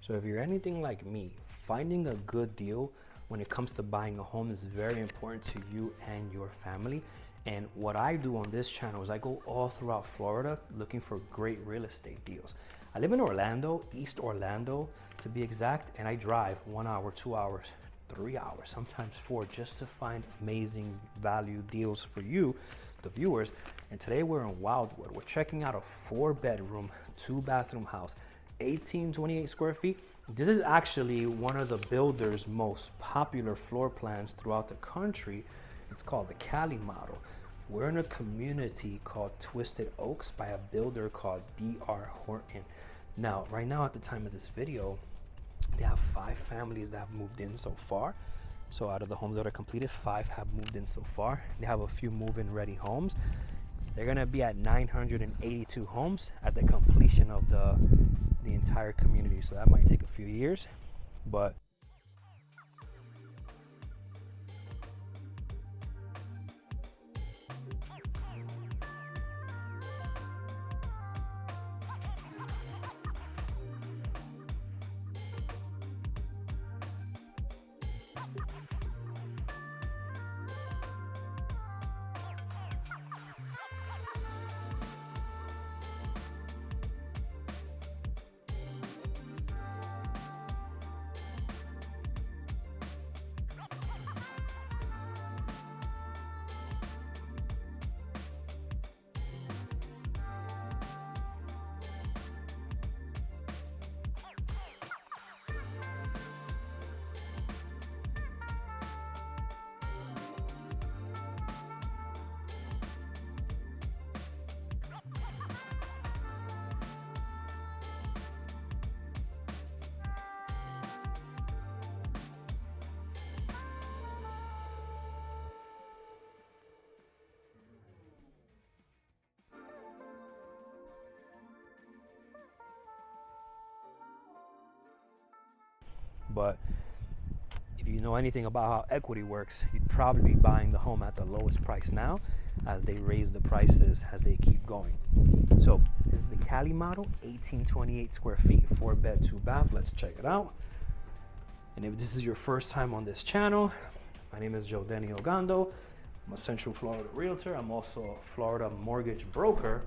So if you're anything like me, finding a good deal when it comes to buying a home is very important to you and your family. And what I do on this channel is I go all throughout Florida looking for great real estate deals. I live in Orlando, East Orlando to be exact, and I drive 1 hour, 2 hours, 3 hours, sometimes 4, just to find amazing value deals for you, the viewers. And today we're in Wildwood. We're checking out a 4-bedroom, 2-bathroom house, 1828 square feet. This is actually one of the builders' most popular floor plans throughout the country. It's called the Cali model. We're in a community called Twisted Oaks by a builder called D.R. Horton. Now, right now at the time of this video, they have 5 families that have moved in so far. So out of the homes that are completed, 5 have moved in so far. They have a few move-in ready homes. They're gonna be at 982 homes at the completion of the entire community. So that might take a few years, but if you know anything about how equity works, you'd probably be buying the home at the lowest price now as they raise the prices as they keep going. So this is the Cali model, 1828 square feet, 4-bed, 2-bath. Let's check it out. And if this is your first time on this channel, my name is Joe Denny Ogando. I'm a Central Florida realtor. I'm also a Florida mortgage broker.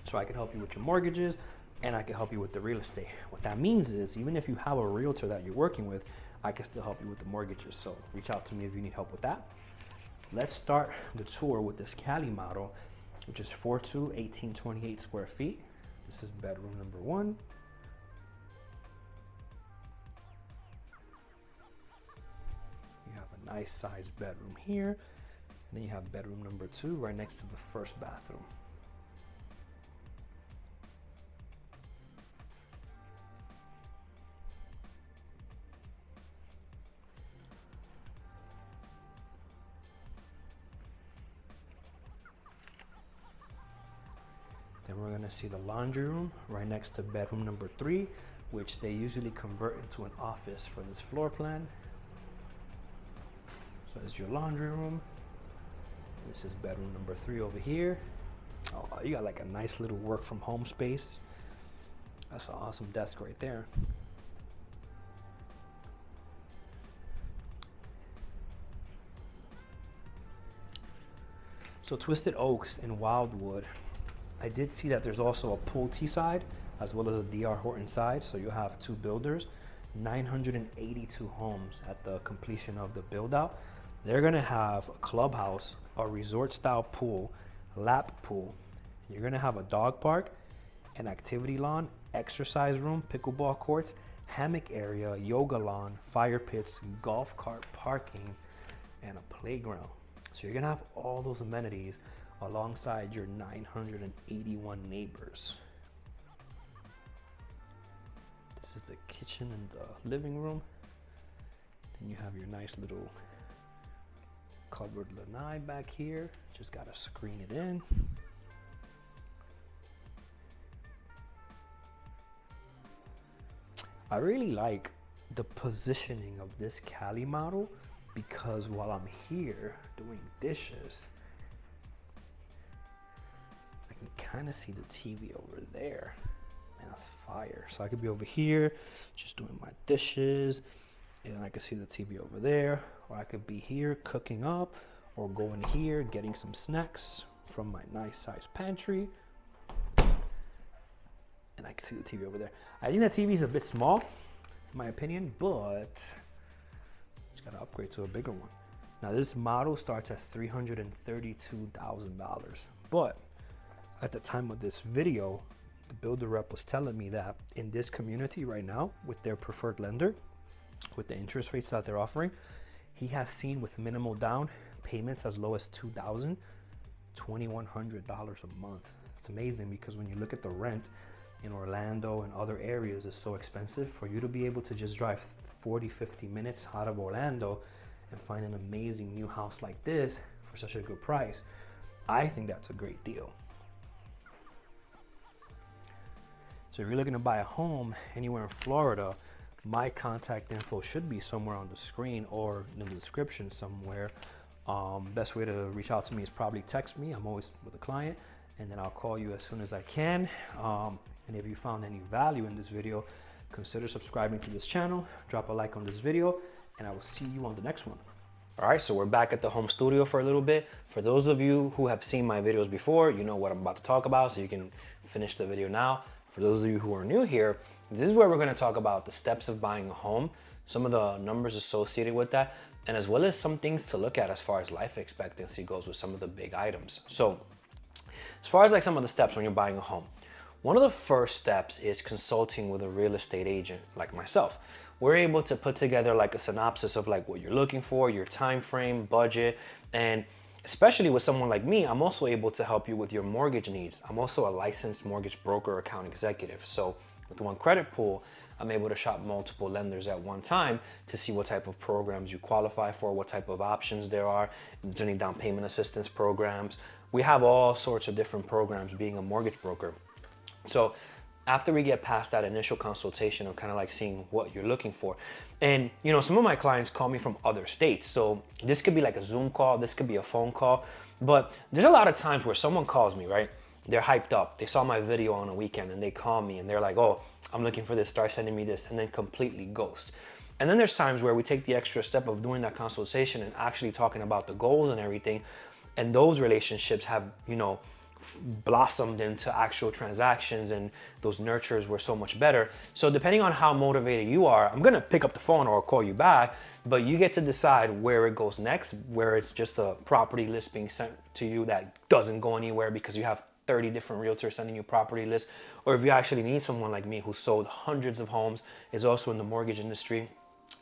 So I can help you with your mortgages and I can help you with the real estate. What that means is even if you have a realtor that you're working with, I can still help you with the mortgages. So reach out to me if you need help with that. Let's start the tour with this Cali model, which is 4.2, 1828 square feet. This is bedroom number 1. You have a nice sized bedroom here. And then you have bedroom number 2 right next to the first bathroom. Then we're gonna see the laundry room right next to bedroom number 3, which they usually convert into an office for this floor plan. So there's your laundry room. This is bedroom number 3 over here. Oh, you got like a nice little work from home space. That's an awesome desk right there. So Twisted Oaks in Wildwood, I did see that there's also a Pulte side as well as a D.R. Horton side. So you have 2 builders, 982 homes at the completion of the build out. They're gonna have a clubhouse, a resort style pool, lap pool. You're gonna have a dog park, an activity lawn, exercise room, pickleball courts, hammock area, yoga lawn, fire pits, golf cart parking, and a playground. So you're gonna have all those amenities alongside your 981 neighbors. This is the kitchen and the living room. Then you have your nice little covered lanai back here. Just gotta screen it in. I really like the positioning of this Cali model because while I'm here doing dishes, I can kind of see the TV over there. Man, that's fire. So I could be over here just doing my dishes, and I could see the TV over there, or I could be here cooking up, or going here getting some snacks from my nice size pantry, and I can see the TV over there. I think that TV is a bit small, in my opinion, but just gotta upgrade to a bigger one. Now this model starts at $332,000, but at the time of this video, the builder rep was telling me that in this community right now, with their preferred lender, with the interest rates that they're offering, he has seen with minimal down payments as low as $2,000, $2,100 a month. It's amazing because when you look at the rent in Orlando and other areas, is so expensive. For you to be able to just drive 40, 50 minutes out of Orlando and find an amazing new house like this for such a good price, I think that's a great deal. So if you're looking to buy a home anywhere in Florida, my contact info should be somewhere on the screen or in the description somewhere. Best way to reach out to me is probably text me. I'm always with a client, and then I'll call you as soon as I can. And if you found any value in this video, consider subscribing to this channel, drop a like on this video, and I will see you on the next one. All right, so we're back at the home studio for a little bit. For those of you who have seen my videos before, you know what I'm about to talk about, so you can finish the video now. For those of you who are new here, this is where we're gonna talk about the steps of buying a home, some of the numbers associated with that, and as well as some things to look at as far as life expectancy goes with some of the big items. So as far as like some of the steps when you're buying a home, one of the first steps is consulting with a real estate agent like myself. We're able to put together like a synopsis of like what you're looking for, your time frame, budget, and especially with someone like me, I'm also able to help you with your mortgage needs. I'm also a licensed mortgage broker account executive. So with one credit pool, I'm able to shop multiple lenders at one time to see what type of programs you qualify for, what type of options there are, if there's any down payment assistance programs. We have all sorts of different programs being a mortgage broker. So after we get past that initial consultation of kind of like seeing what you're looking for, and you know, some of my clients call me from other states, so this could be like a Zoom call, this could be a phone call, but there's a lot of times where someone calls me, right? They're hyped up, they saw my video on a weekend and they call me and they're like, oh, I'm looking for this, start sending me this, and then completely ghost. And then there's times where we take the extra step of doing that consultation and actually talking about the goals and everything, and those relationships have, you know, blossomed into actual transactions, and those nurtures were so much better. So depending on how motivated you are, I'm gonna pick up the phone or call you back, but you get to decide where it goes next, where it's just a property list being sent to you that doesn't go anywhere because you have 30 different realtors sending you property lists, or if you actually need someone like me who sold hundreds of homes, is also in the mortgage industry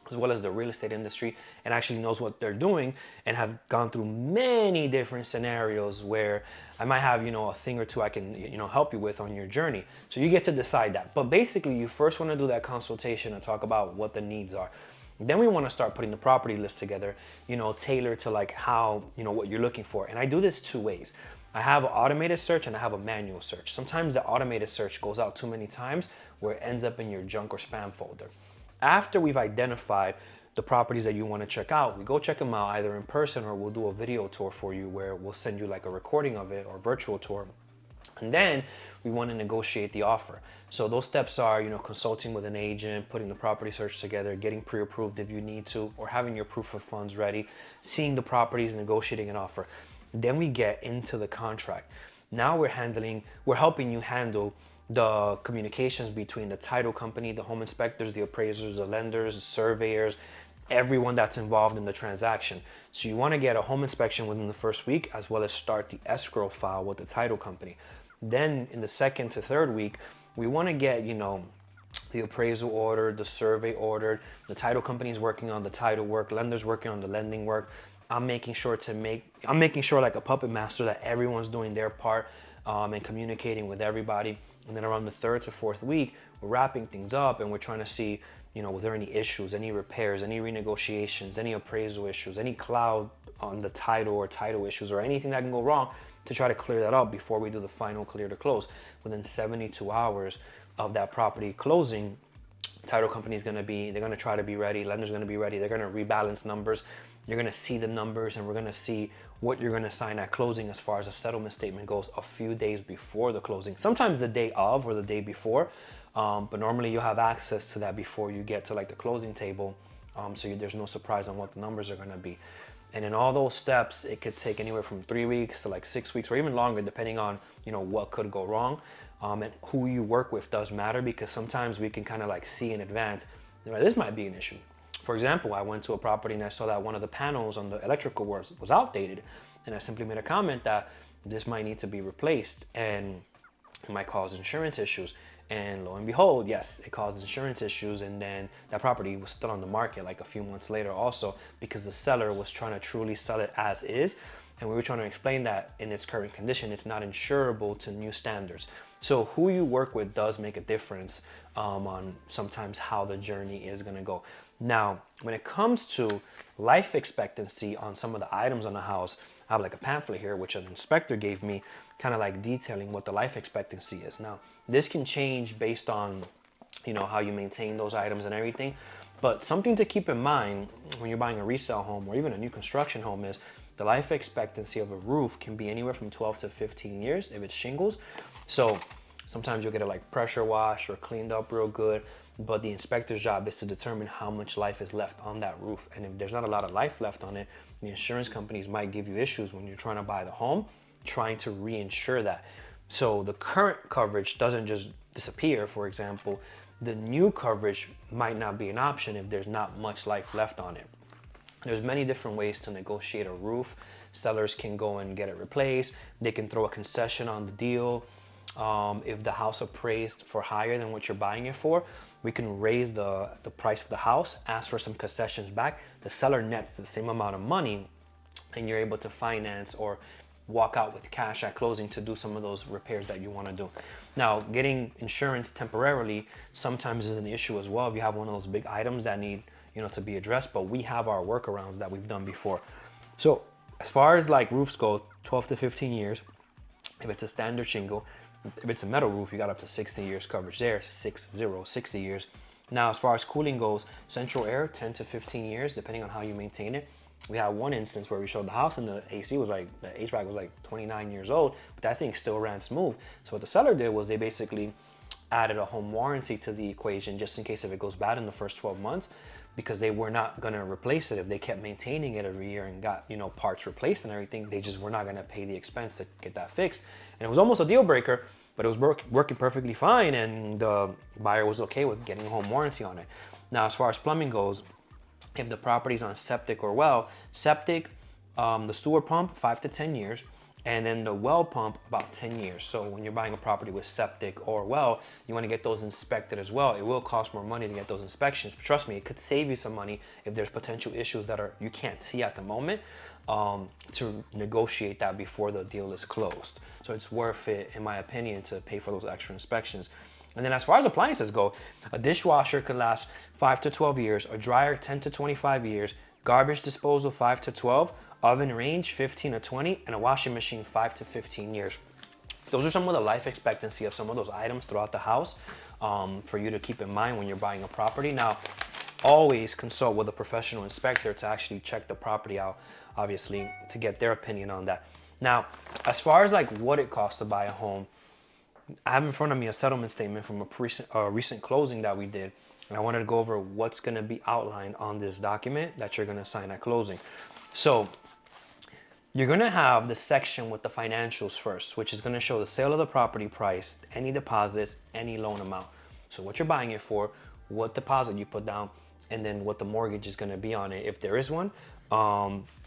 as well as the real estate industry, and actually knows what they're doing and have gone through many different scenarios where I might have, you know, a thing or two I can, you know, help you with on your journey. So you get to decide that. But basically you first want to do that consultation and talk about what the needs are. Then we want to start putting the property list together, you know, tailored to like how, you know, what you're looking for. And I do this two ways. I have an automated search and I have a manual search. Sometimes the automated search goes out too many times where it ends up in your junk or spam folder. After we've identified the properties that you want to check out, we go check them out either in person, or we'll do a video tour for you where we'll send you like a recording of it or virtual tour. And then we want to negotiate the offer. So those steps are, you know, consulting with an agent, putting the property search together, getting pre-approved if you need to, or having your proof of funds ready, seeing the properties, negotiating an offer. Then we get into the contract. Now we're helping you handle the communications between the title company, the home inspectors, the appraisers, the lenders, the surveyors, everyone that's involved in the transaction. So you want to get a home inspection within the first week, as well as start the escrow file with the title company. Then in the second to third week, we want to get, you know, the appraisal ordered, the survey ordered, the title company is working on the title work, lenders working on the lending work. I'm making sure like a puppet master that everyone's doing their part and communicating with everybody. And then around the third to fourth week, we're wrapping things up and we're trying to see, you know, was there any issues, any repairs, any renegotiations, any appraisal issues, any cloud on the title or title issues, or anything that can go wrong, to try to clear that up before we do the final clear to close. Within 72 hours of that property closing, title company is they're going to try to be ready, lender's going to be ready, they're going to rebalance numbers, you're going to see the numbers, and we're going to see what you're going to sign at closing as far as a settlement statement goes a few days before the closing, sometimes the day of or the day before. But normally you'll have access to that before you get to like the closing table. So there's no surprise on what the numbers are gonna be. And in all those steps, it could take anywhere from 3 weeks to like 6 weeks or even longer, depending on, you know, what could go wrong. And who you work with does matter, because sometimes we can kind of like see in advance, you know, this might be an issue. For example, I went to a property and I saw that one of the panels on the electrical was outdated. And I simply made a comment that this might need to be replaced and it might cause insurance issues. And lo and behold, yes, it caused insurance issues. And then that property was still on the market like a few months later also, because the seller was trying to truly sell it as is. And we were trying to explain that in its current condition, it's not insurable to new standards. So who you work with does make a difference on sometimes how the journey is gonna go. Now, when it comes to life expectancy on some of the items on the house, I have like a pamphlet here, which an inspector gave me, kind of like detailing what the life expectancy is. Now, this can change based on, you know, how you maintain those items and everything. But something to keep in mind when you're buying a resale home or even a new construction home is the life expectancy of a roof can be anywhere from 12 to 15 years if it's shingles. So sometimes you'll get it like pressure washed or cleaned up real good, but the inspector's job is to determine how much life is left on that roof. And if there's not a lot of life left on it, the insurance companies might give you issues when you're trying to buy the home, trying to reinsure that. So the current coverage doesn't just disappear. For example, the new coverage might not be an option if there's not much life left on it. There's many different ways to negotiate a roof. Sellers can go and get it replaced. They can throw a concession on the deal. If the house appraised for higher than what you're buying it for, we can raise the price of the house, ask for some concessions back. The seller nets the same amount of money and you're able to finance or walk out with cash at closing to do some of those repairs that you want to do. Now, getting insurance temporarily sometimes is an issue as well if you have one of those big items that need, you know, to be addressed, but we have our workarounds that we've done before. So as far as like roofs go, 12 to 15 years. If it's a standard shingle, if it's a metal roof, you got up to 60 years coverage there, 60 years. Now, as far as cooling goes, central air, 10 to 15 years, depending on how you maintain it. We had one instance where we showed the house and the AC was like, the HVAC was like 29 years old, but that thing still ran smooth. So what the seller did was they basically added a home warranty to the equation just in case if it goes bad in the first 12 months, because they were not gonna replace it. If they kept maintaining it every year and got, you know, parts replaced and everything, they just were not gonna pay the expense to get that fixed. And it was almost a deal breaker, but it was working perfectly fine, and the buyer was okay with getting a home warranty on it. Now, as far as plumbing goes, if the property's on septic or well, septic, the sewer pump, 5 to 10 years, and then the well pump, about 10 years. So when you're buying a property with septic or well, you want to get those inspected as well. It will cost more money to get those inspections, but trust me, it could save you some money if there's potential issues that you can't see at the moment, to negotiate that before the deal is closed. So it's worth it, in my opinion, to pay for those extra inspections. And then as far as appliances go, a dishwasher could last 5 to 12 years, a dryer 10 to 25 years, garbage disposal 5 to 12, oven range 15 to 20, and a washing machine 5 to 15 years. Those are some of the life expectancy of some of those items throughout the house, for you to keep in mind when you're buying a property. Now, always consult with a professional inspector to actually check the property out, obviously, to get their opinion on that. Now, as far as like what it costs to buy a home, I have in front of me a settlement statement from a recent closing that we did, and I wanted to go over what's going to be outlined on this document that you're going to sign at closing. So you're going to have the section with the financials first, which is going to show the sale of the property price, any deposits, any loan amount. So what you're buying it for, what deposit you put down, and then what the mortgage is going to be on it, if there is one.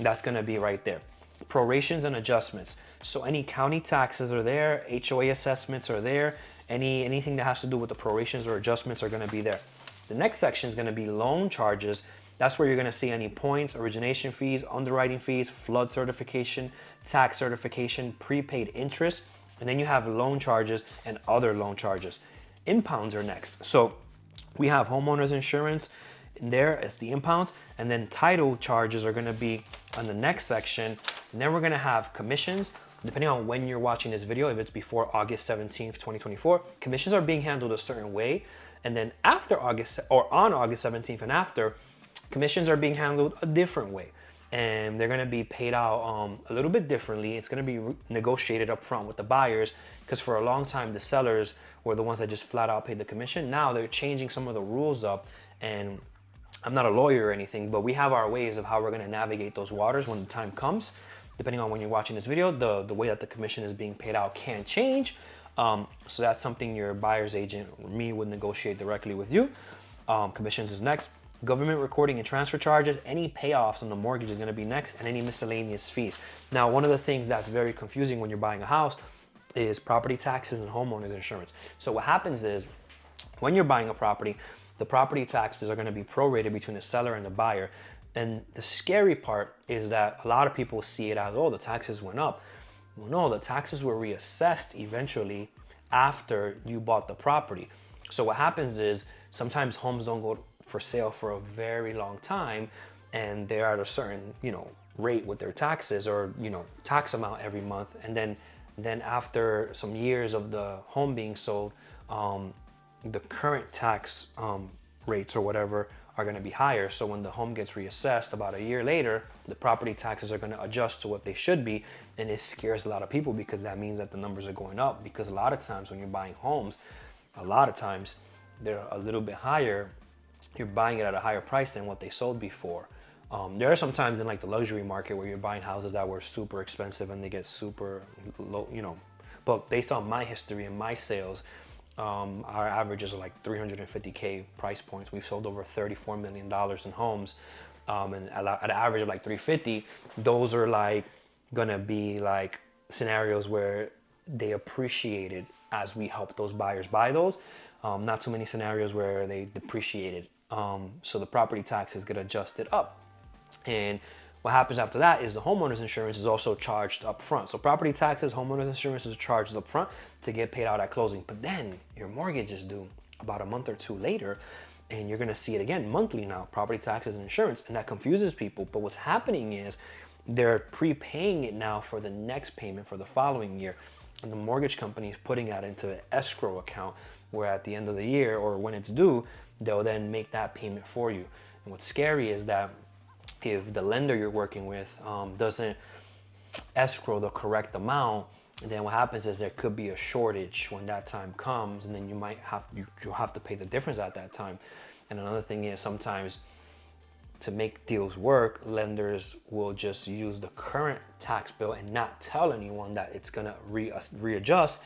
That's going to be right there. Prorations and adjustments. So any county taxes are there, HOA assessments are there, anything that has to do with the prorations or adjustments are going to be there. The next section is going to be loan charges. That's where you're going to see any points, origination fees, underwriting fees, flood certification, tax certification, prepaid interest, and then you have loan charges and other loan charges. Impounds are next. So we have homeowners insurance. In there is the impounds, and then title charges are going to be on the next section. And then we're going to have commissions, depending on when you're watching this video. If it's before August 17th, 2024, commissions are being handled a certain way. And then after August, or on August 17th and after, commissions are being handled a different way. and they're going to be paid out a little bit differently. It's going to be negotiated up front with the buyers, because for a long time the sellers were the ones that just flat out paid the commission. Now they're changing some of the rules up, and I'm not a lawyer or anything, but we have our ways of how we're going to navigate those waters when the time comes. Depending on when you're watching this video, the way that the commission is being paid out can change. So that's something your buyer's agent or me would negotiate directly with you. Commissions is next. Government recording and transfer charges, any payoffs on the mortgage is going to be next, and any miscellaneous fees. Now, one of the things that's very confusing when you're buying a house is property taxes and homeowners insurance. So what happens is, when you're buying a property, the property taxes are going to be prorated between the seller and the buyer. And the scary part is that a lot of people see it as, oh, the taxes went up. Well, no, the taxes were reassessed eventually after you bought the property. So what happens is, sometimes homes don't go for sale for a very long time, and they're at a certain, rate with their taxes, or, tax amount every month. And then after some years of the home being sold, the current tax rates or whatever are going to be higher. So when the home gets reassessed about a year later, the property taxes are going to adjust to what they should be. And it scares a lot of people, because that means that the numbers are going up. Because a lot of times when you're buying homes, a lot of times they're a little bit higher. You're buying it at a higher price than what they sold before. There are some times in like the luxury market where you're buying houses that were super expensive and they get super low, but based on my history and my sales, our averages are like 350K price points. We've sold over $34 million in homes, and at an average of like 350. Those are like gonna be like scenarios where they appreciated as we help those buyers buy those. Not too many scenarios where they depreciated. So the property taxes get adjusted up. And what happens after that is the homeowner's insurance is also charged up front. So property taxes, homeowner's insurance is charged up front to get paid out at closing. But then your mortgage is due about a month or two later, and you're gonna see it again monthly now, property taxes and insurance, and that confuses people. But what's happening is they're prepaying it now for the next payment for the following year. And the mortgage company is putting that into an escrow account, where at the end of the year or when it's due, they'll then make that payment for you. And what's scary is that if the lender you're working with doesn't escrow the correct amount, then what happens is there could be a shortage when that time comes, and then you'll have to pay the difference at that time. And another thing is, sometimes to make deals work, lenders will just use the current tax bill and not tell anyone that it's gonna readjust.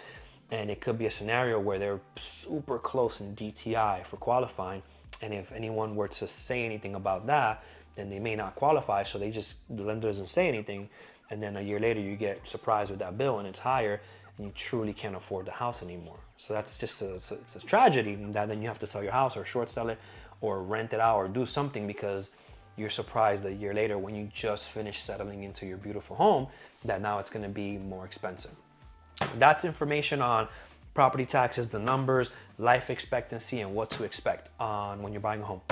And it could be a scenario where they're super close in DTI for qualifying. And if anyone were to say anything about that, then they may not qualify. So the lender doesn't say anything. And then a year later, you get surprised with that bill and it's higher, and you truly can't afford the house anymore. So that's just it's a tragedy, that then you have to sell your house or short sell it or rent it out or do something, because you're surprised a year later when you just finished settling into your beautiful home that now it's gonna be more expensive. That's information on property taxes, the numbers, life expectancy, and what to expect on when you're buying a home.